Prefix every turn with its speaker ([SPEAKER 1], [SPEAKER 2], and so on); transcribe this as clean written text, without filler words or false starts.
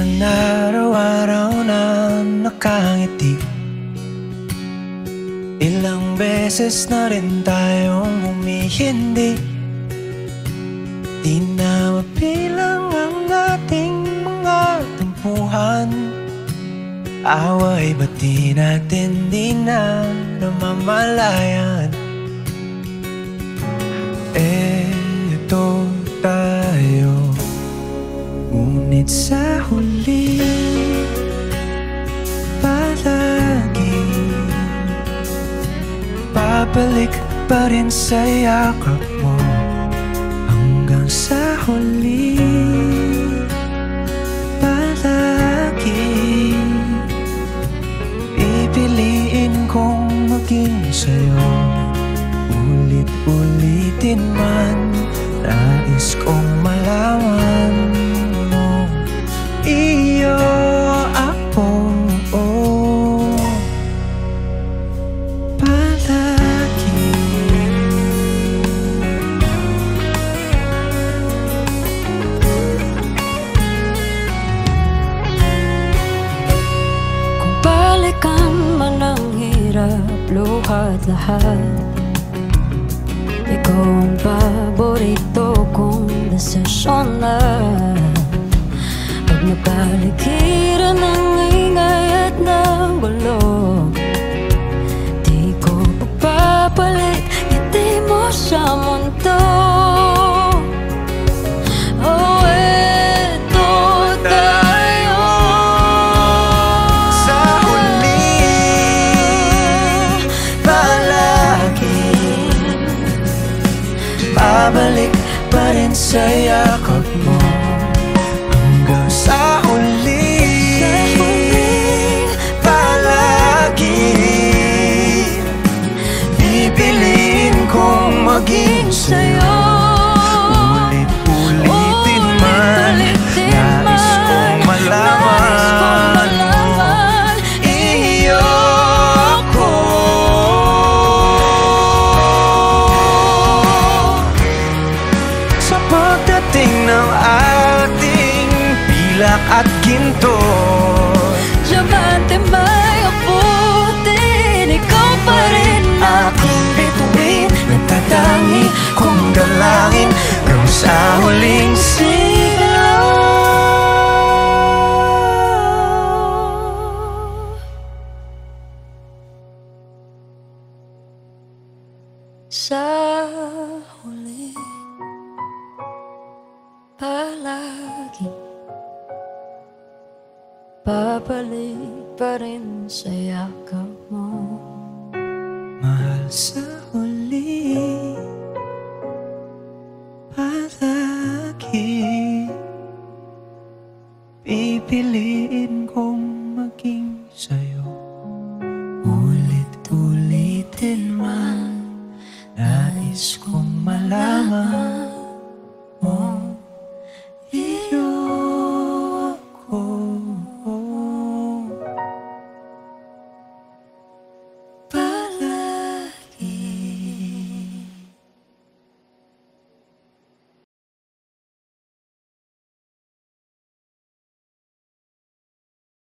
[SPEAKER 1] naman araw-araw na nakangiti. Ilang beses na rin tayong humihindi. Di na mapilang ang ating mga tampuhan. Away ba't di natin di na namamalayan? Eto tayo, ngunit sa huli palagi babalik pa rin sa yakap mo. Hanggang sa huli palagi pipiliin kong maging sa'yo. Ulit-ulitin man, nais kong malaman mo. Iyo ako, palagi.
[SPEAKER 2] Kung balikan man ang hirap, luhat lahat, ikaw ang paborito kong desisyon na. Pag napaligiran ng ingay at ng gulo, di ko pagpapalit ngiti mo sa mundo. Oh, eto tayo
[SPEAKER 1] Sa huli palagi babalik pa rin sa yakap mo. Hanggang sa huli palagi pipiliin kong maging sa'yo. Ulit-ulitin man, nais kong malaman. Iyo ako. Sa pagdating ng ating pilak at ginto,
[SPEAKER 2] Diamante may abutin, ikaw pa rin
[SPEAKER 1] aking bituin, nagtatangi kong dalangin hanggang sa huling sigaw.
[SPEAKER 2] sa huli palagi babalik pa rin sa yakap mo.
[SPEAKER 1] Mahal, sa huli palagi pipiliin kong maging sa'yo. Ulit-ulitin man, nais kong malaman.